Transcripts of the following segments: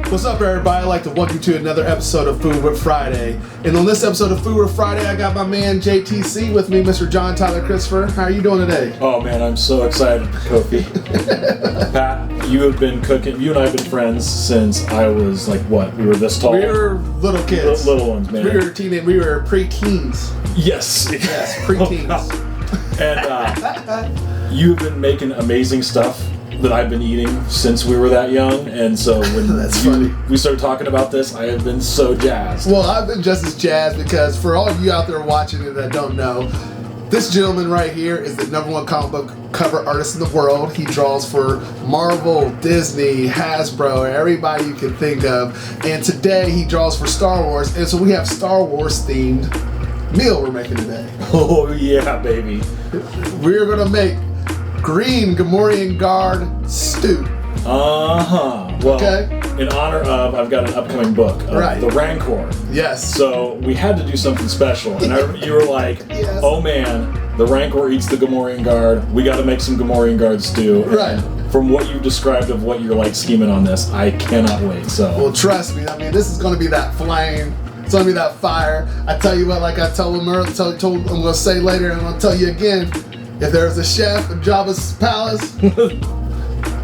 What's up, everybody? I'd like to welcome you to another episode of Food with Friday. And on this episode of Food with Friday, I got my man JTC with me, Mr. John Tyler Christopher. How are you doing today? Oh man, I'm so excited, Kofi. Pat, you have been cooking. You and I have been friends since I was like what? We were this tall. We were little kids. Little ones, man. We were pre-teens. Yes. Yes, pre-teens. And you've been making amazing stuff that I've been eating since we were that young, and so when we started talking about this, I have been so jazzed. Well, I've been just as jazzed because for all of you out there watching it that don't know, this gentleman right here is the #1 comic book cover artist in the world. He draws for Marvel, Disney, Hasbro, everybody you can think of, and today he draws for Star Wars, and so we have Star Wars themed meal we're making today. Oh yeah, baby. We're gonna make green Gamorrean guard stew. Well, okay. In honor of, I've got an upcoming book, the Rancor. Yes. So we had to do something special, and you were like, yes. "Oh man, the Rancor eats the Gamorrean guard. We got to make some Gamorrean guard stew." Right. And from what you described of what you're like scheming on this, I cannot wait. So. Well, trust me. I mean, this is going to be that flame. It's going to be that fire. I tell you what, like I told him earlier, I'm going to say later, and I'm going to tell you again. If there's a chef in Jabba's palace,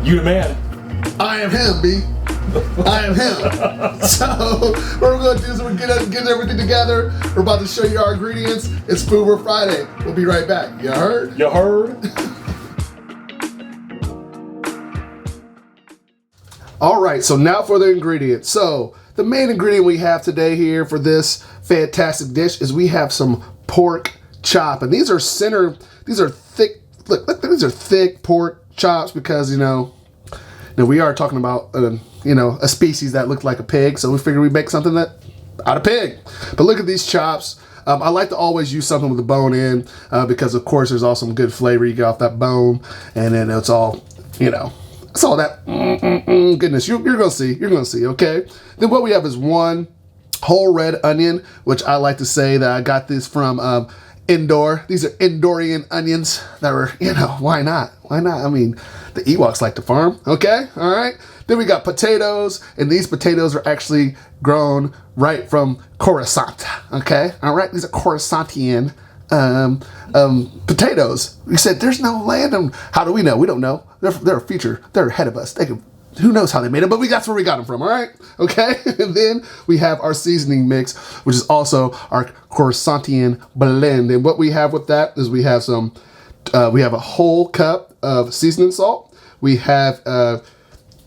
you the man. I am him, B. I am him. So what we're going to do is we're getting everything together. We're about to show you our ingredients. It's Food with Friday. We'll be right back. You heard? You heard? All right, so now for the ingredients. So the main ingredient we have today here for this fantastic dish is we have some pork chop, and these are thick. Look, these are thick pork chops because we are talking about a species that looked like a pig, so we figured we'd make something that out of pig. But look at these chops. I like to always use something with the bone in because of course there's all some good flavor you get off that bone, and then it's all it's all that goodness. You're gonna see. Okay. Then what we have is one whole red onion, which I like to say that I got this from Indoor. These are Endorian onions that were, why not? Why not? I mean, the Ewoks like to farm. Okay, all right. Then we got potatoes, and these potatoes are actually grown right from Coruscant. Okay, all right. These are Coruscantian potatoes. We said there's no land, and how do we know? We don't know. They're a feature. They're ahead of us. They can. Who knows how they made it, but that's where we got them from, all right? Okay? And then we have our seasoning mix, which is also our Coruscantian blend. And what we have with that is we have a whole cup of seasoning salt. We have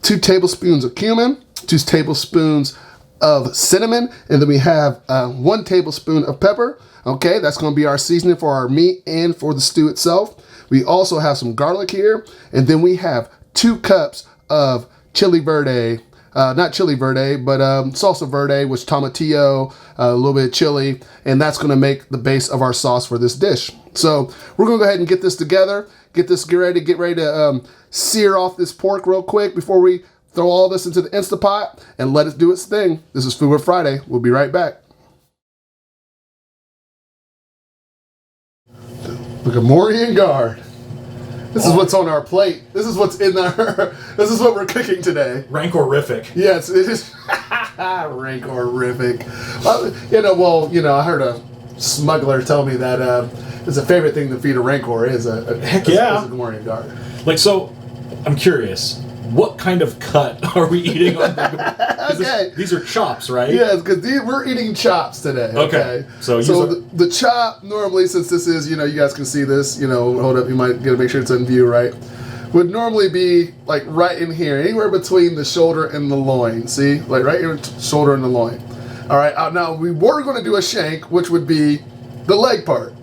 2 tablespoons of cumin, 2 tablespoons of cinnamon, and then we have 1 tablespoon of pepper. Okay, that's going to be our seasoning for our meat and for the stew itself. We also have some garlic here, and then we have 2 cups of chili verde, not chili verde, but salsa verde, which tomatillo, a little bit of chili, and that's going to make the base of our sauce for this dish. So we're going to go ahead and get this together, get ready to sear off this pork real quick before we throw all this into the Instapot and let it do its thing. This is Food with Friday. We'll be right back. The Gamorrean guard. This is what's on our plate. This is what's in our. This is what we're cooking today. Rancor-rific. Yes, it is. Rancor-rific. I heard a smuggler tell me that it's a favorite thing to feed a Rancor is a Gamorrean guard. Like, so, I'm curious. What kind of cut are we eating on the Okay. These are chops, right? Yeah, because we're eating chops today. Okay. So the chop, normally, since this is, you guys can see this, hold up, you might get to make sure it's in view, right? Would normally be, like, right in here, anywhere between the shoulder and the loin. See? Like, right here, shoulder and the loin. All right. Now, we were going to do a shank, which would be the leg part.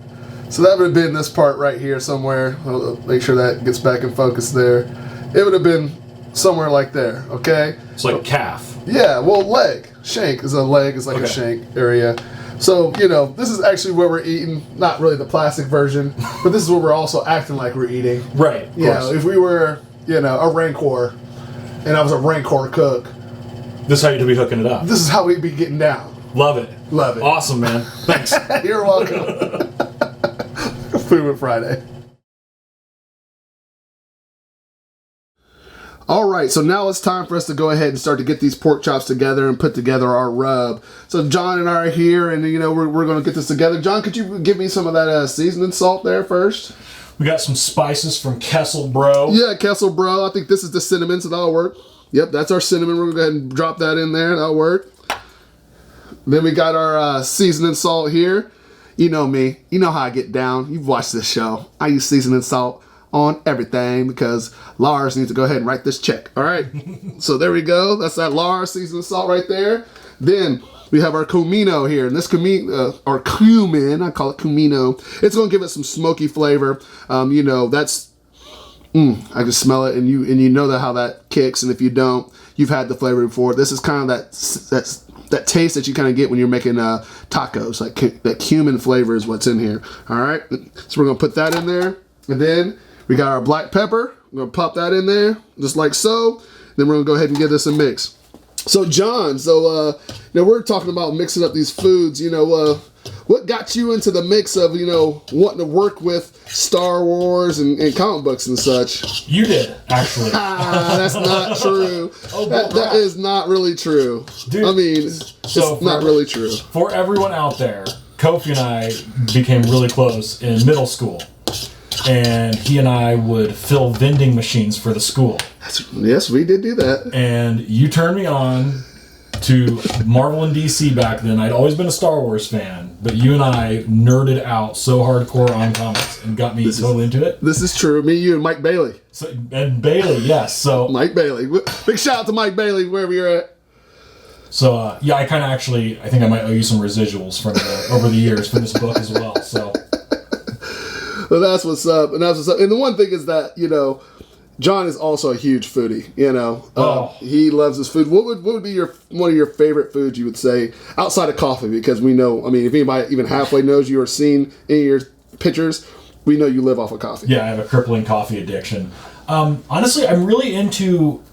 So that would have been this part right here somewhere. I'll make sure that gets back in focus there. It would have been somewhere like there, okay? It's like calf. Yeah, well, leg. Shank is a leg, is like a shank area. So, this is actually what we're eating. Not really the plastic version, but this is what we're also acting like we're eating. Right, If we were, a Rancor, and I was a Rancor cook. This is how you'd be hooking it up. This is how we'd be getting down. Love it. Love it. Awesome, man. Thanks. You're welcome. Food with Friday. All right, so now it's time for us to go ahead and start to get these pork chops together and put together our rub. So John and I are here, and we're going to get this together. John, could you give me some of that seasoning salt there first? We got some spices from Kessel Bro. Yeah, Kessel Bro. I think this is the cinnamon, so that'll work. Yep, that's our cinnamon. We're going to go ahead and drop that in there. That'll work. Then we got our seasoning salt here. You know me. You know how I get down. You've watched this show. I use seasoning salt on everything because Lars needs to go ahead and write this check. All right. So there we go. That's that Lars seasoning salt right there. Then we have our comino here, and this or cumin, I call it comino. It's going to give it some smoky flavor. That's I can smell it, and you know how that kicks. And if you don't, you've had the flavor before. This is kind of that taste that you kind of get when you're making tacos. Like that cumin flavor is what's in here. All right. So we're going to put that in there, and then we got our black pepper. We're going to pop that in there, just like so. Then we're going to go ahead and give this a mix. So, John, we're talking about mixing up these foods. What got you into the mix of, wanting to work with Star Wars and comic books and such? You did, actually. That's not true. That is not really true. Dude, I mean, it's not really true. For everyone out there, Kofi and I became really close in middle school. And he and I would fill vending machines for the school. Yes, we did do that. And you turned me on to Marvel and DC back then. I'd always been a Star Wars fan, but you and I nerded out so hardcore on comics and got me totally into it. This is true. Me, you, and Mike Bailey. And Bailey, yes. So Mike Bailey. Big shout out to Mike Bailey, wherever you're at. So, I think I might owe you some residuals from over the years for this book as well. So. Well, that's what's up. And the one thing is that, John is also a huge foodie, He loves his food. What would be one of your favorite foods, you would say, outside of coffee? Because we know, if anybody even halfway knows you or seen any of your pictures, we know you live off of coffee. Yeah, I have a crippling coffee addiction. Honestly, I'm really into,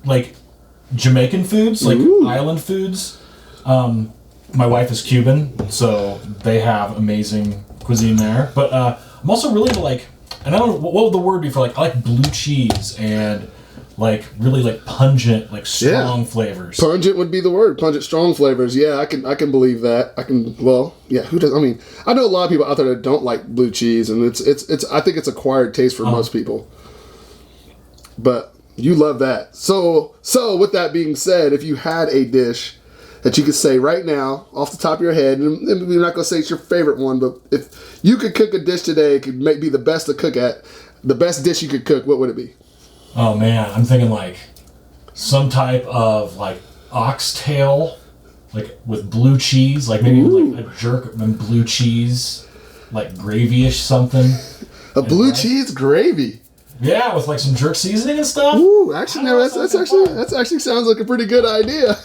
Jamaican foods, island foods. My wife is Cuban, so they have amazing cuisine there. But I'm also really into, and I don't know, what would the word be for, I like blue cheese and, really, pungent, strong flavors. Pungent would be the word. Pungent, strong flavors. Yeah, I can believe that. Who does? I know a lot of people out there that don't like blue cheese, and it's I think it's acquired taste for most people. But you love that. So with that being said, if you had a dish that you could say right now, off the top of your head, and we're not going to say it's your favorite one, but if you could cook a dish today, it could be the best to cook at, the best dish you could cook, what would it be? Oh man, I'm thinking some type of oxtail, with blue cheese, maybe a jerk and blue cheese, gravy-ish something. A blue cheese gravy? Yeah, with some jerk seasoning and stuff. Ooh, actually, no, that's actually sounds like a pretty good idea.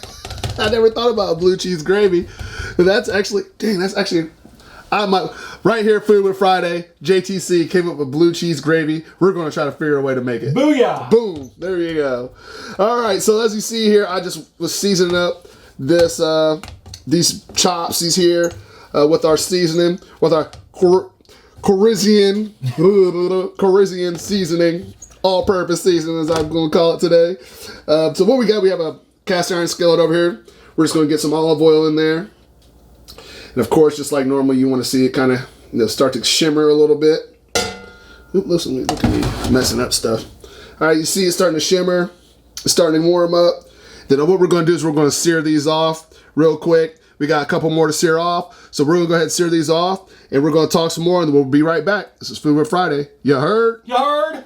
I never thought about blue cheese gravy. That's actually, right here, Food with Friday, JTC came up with blue cheese gravy. We're going to try to figure a way to make it. Booyah! Boom! There you go. All right, so as you see here, I just was seasoning up these chops, with our seasoning, with our Corisian seasoning, all-purpose seasoning, as I'm going to call it today. So what we got, we have a cast iron skillet over here. We're just going to get some olive oil in there. And of course, just like normal, you want to see it kind of start to shimmer a little bit. Ooh, listen, look at me messing up stuff. All right, you see it starting to shimmer. It's starting to warm up. Then what we're going to do is we're going to sear these off real quick. We got a couple more to sear off. So we're going to go ahead and sear these off. And we're going to talk some more, and we'll be right back. This is Food with Friday. You heard? You heard?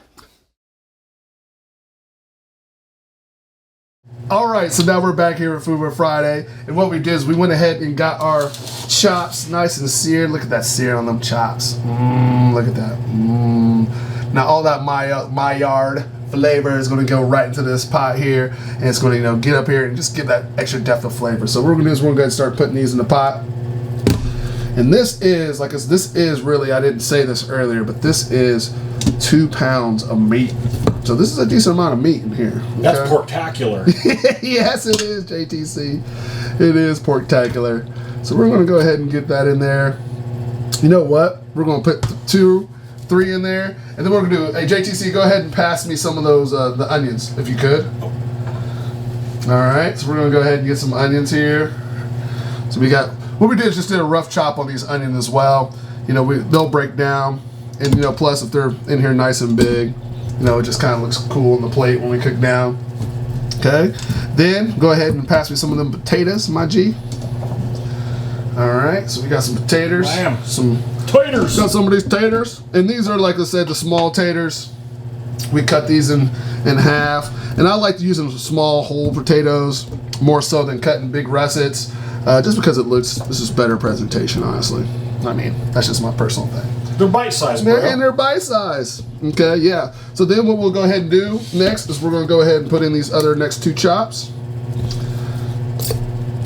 All right, so now we're back here with Food with Friday, and what we did is we went ahead and got our chops nice and seared. Look at that sear on them chops. Look at that. Now all that Maillard flavor is going to go right into this pot here, and it's going to get up here and just give that extra depth of flavor. So what we're going to do is we're going to start putting these in the pot. And this is really, I didn't say this earlier, but this is 2 pounds of meat. So this is a decent amount of meat in here. Okay? That's porktacular. Yes, it is, JTC. It is porktacular. So we're going to go ahead and get that in there. You know what? We're going to put 2 3 in there. And then we're gonna do, hey JTC, go ahead and pass me some of those, the onions, if you could. All right, so we're gonna go ahead and get some onions here. So we got, what we did is just did a rough chop on these onions as well. You know, they'll break down, and you know, plus if they're in here nice and big, you know, it just kind of looks cool on the plate when we cook down. Okay, then go ahead and pass me some of them potatoes, my G. All right, so we got some potatoes. Bam. Some taters. Got some of these taters, and these are, like I said, the small taters. We cut these in half, and I like to use them as small whole potatoes more so than cutting big russets, just because it looks, this is better presentation, honestly. I mean, that's just my personal thing. They're bite-sized, bro. And they're bite-sized. Okay, yeah. So then what we'll go ahead and do next is we're going to go ahead and put in these other next 2 chops.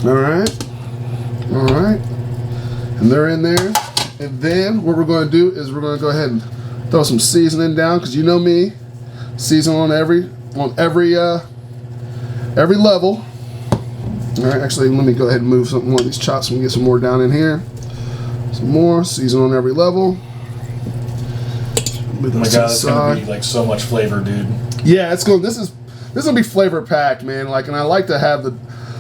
All right. All right. And they're in there. And then what we're going to do is we're going to go ahead and throw some seasoning down, because you know me, season on every level. All right, actually, let me go ahead and move one of these chops and get some more down in here. Some more, season on every level. Oh my god, it's gonna be like so much flavor, dude. Yeah, it's going. This is gonna be flavor packed, man. Like, and I like to have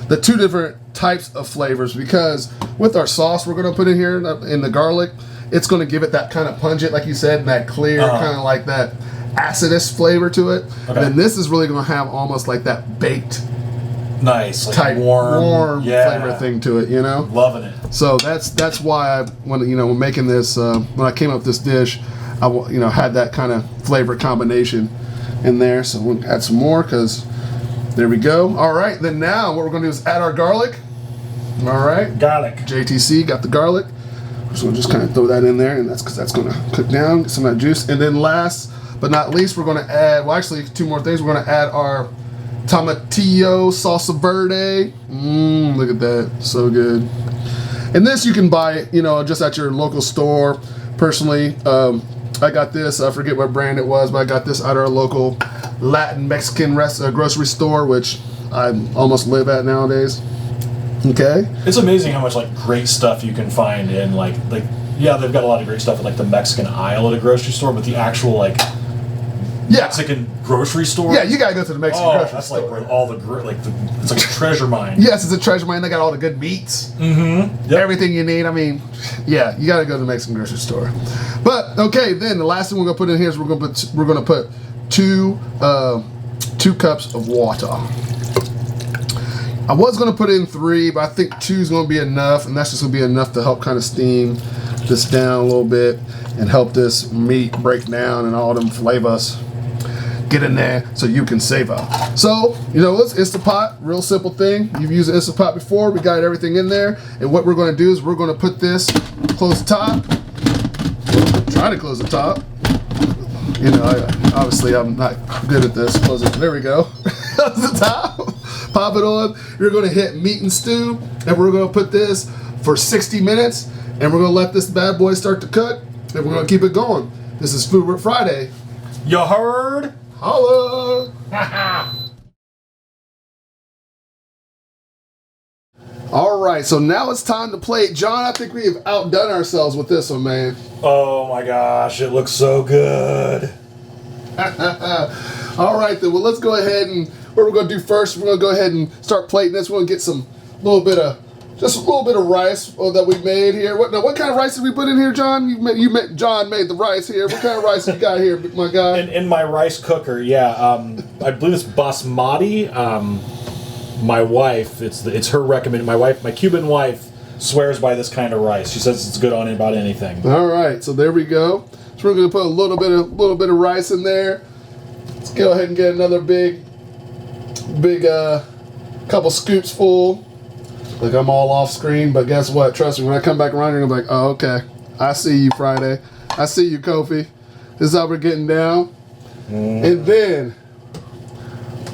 the 2 different types of flavors, because with our sauce we're gonna put in here in the garlic, it's gonna give it that kind of pungent, like you said, and that clear kind of like that acidus flavor to it. Okay. And then this is really gonna have almost like that baked. Nice, like type warm flavor thing to it, you know. Loving it. So that's why when making this, when I came up with this dish, I had that kind of flavor combination in there. So we'll add some more, because there we go. All right, then now what we're gonna do is add our garlic. All right, garlic. JTC got the garlic. So we'll just kind of throw that in there, and that's because that's gonna cook down, get some of that juice. And then last but not least, we're gonna add, well, actually 2 more things. We're gonna add our tomatillo salsa verde. Look at that, so good. And this you can buy, just at your local store. Personally, I got this, I forget what brand it was, but I got this at our local Latin Mexican grocery store, which I almost live at nowadays. Okay. It's amazing how much great stuff you can find in yeah, they've got a lot of great stuff at the Mexican aisle at a grocery store, but the actual Mexican grocery store. Yeah, you gotta go to the Mexican grocery store. That's where all it's like a treasure mine. Yes, it's a treasure mine. They got all the good meats. Mm-hmm. Yep. Everything you need. I mean, yeah, you gotta go to the Mexican grocery store. But okay, then the last thing we're gonna put in here is we're gonna put two cups of water. I was gonna put in 3, but I think 2 is gonna be enough, and that's just gonna be enough to help kind of steam this down a little bit and help this meat break down and all them flavors get in there so you can savor. So, it's Instant Pot, real simple thing. You've used an Instant Pot before. We got everything in there. And what we're going to do is we're going to put this, close the top. Try to close the top. Obviously I'm not good at this. Close it. There we go. Close the top. Pop it on. You're going to hit meat and stew. And we're going to put this for 60 minutes. And we're going to let this bad boy start to cook. And we're going to keep it going. This is Food Work Friday. You heard? Holla! All right, so now it's time to play. John, I think we have outdone ourselves with this one, man. Oh my gosh, it looks so good. All right, then. Well, let's go ahead and what we're going to do first, we're going to go ahead and start plating this. We're going to get just a little bit of rice that we made here. What kind of rice did we put in here, John? John made the rice here. What kind of rice you got here, my guy? In my rice cooker, yeah. I believe it's basmati. My wife, it's her recommended. My Cuban wife swears by this kind of rice. She says it's good on about anything. All right, so there we go. So we're gonna put a little bit of rice in there. Let's go ahead and get another big couple scoops full. Like, I'm all off screen, but guess what? Trust me, when I come back around, you're gonna be like, oh, okay. I see you, Friday. I see you, Kofi. This is how we're getting down. And then,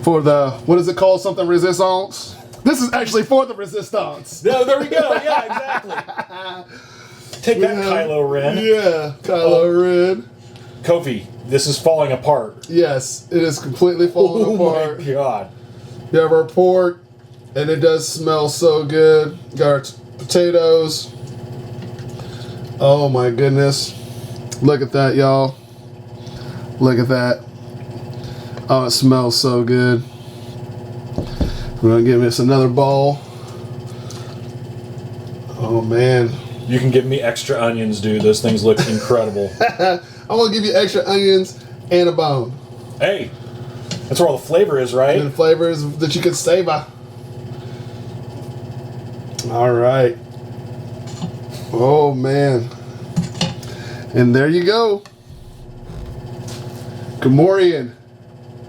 for the, what is it called? Something resistance? This is actually for the resistance. No, there we go. Yeah, exactly. Take that, Kylo Ren. Yeah, Kylo Ren. Kofi, this is falling apart. Yes, it is completely falling apart. Oh my god. You have our pork. And it does smell so good. Got our potatoes. Oh my goodness. Look at that, y'all. Look at that. Oh, it smells so good. We're gonna give this another bowl. Oh man. You can give me extra onions, dude. Those things look incredible. I'm gonna give you extra onions and a bone. Hey, that's where all the flavor is, right? And flavors that you can savor. All right. Oh man. And there you go. Gamorrean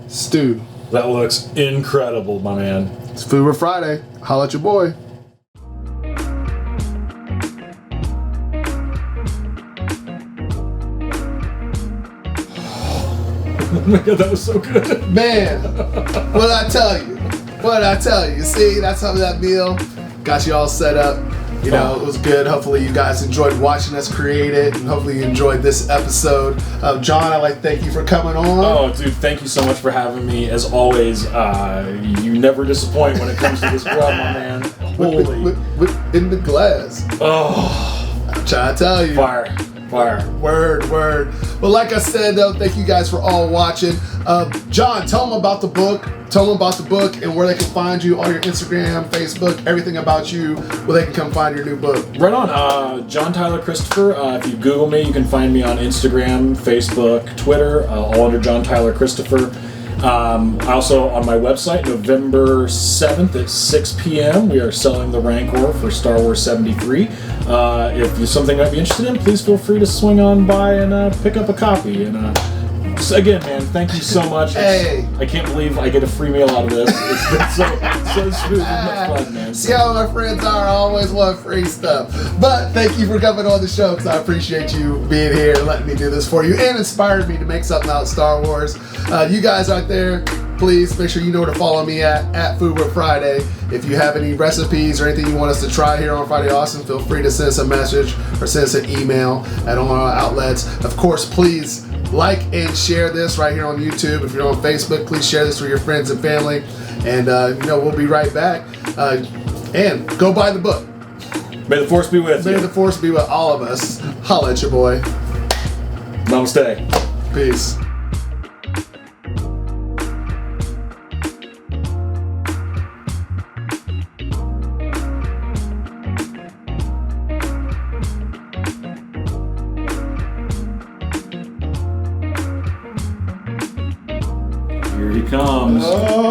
stew. That looks incredible, my man. It's Food with Friday. Holla at your boy. Oh my god, that was so good. Man, what did I tell you? What did I tell you? See, that's how that meal got you all set up. You know, it was good. Hopefully you guys enjoyed watching us create it, and hopefully you enjoyed this episode. John, I'd like to thank you for coming on. Oh, dude, thank you so much for having me. As always, you never disappoint when it comes to this grub, my man. Holy. In the glass. Oh. I'm trying to tell you. Fire. Word. Well, like I said, though, thank you guys for all watching. John, tell them about the book. Tell them about the book and where they can find you on your Instagram, Facebook, everything about you, where they can come find your new book. Right on. John Tyler Christopher. If you Google me, you can find me on Instagram, Facebook, Twitter, all under John Tyler Christopher. Also on my website, November 7th at 6 p.m., we are selling the Rancor for Star Wars 73. If there's something you might be interested in, please feel free to swing on by and pick up a copy. And so again, man, thank you so much. Hey. I can't believe I get a free meal out of this. It's been so smooth and much fun, man. See how my friends are? I always want free stuff. But thank you for coming on the show, because I appreciate you being here and letting me do this for you, and inspired me to make something out of Star Wars. You guys out there, please make sure you know where to follow me at Food with Friday. If you have any recipes or anything you want us to try here on Friday Awesome, feel free to send us a message or send us an email at all our outlets. Of course, please like and share this right here on YouTube. If you're on Facebook, please share this with your friends and family. And we'll be right back. And go buy the book. May the Force be with you. May the Force be with all of us. Holla at your boy. Namaste. Peace. Here he comes. Oh.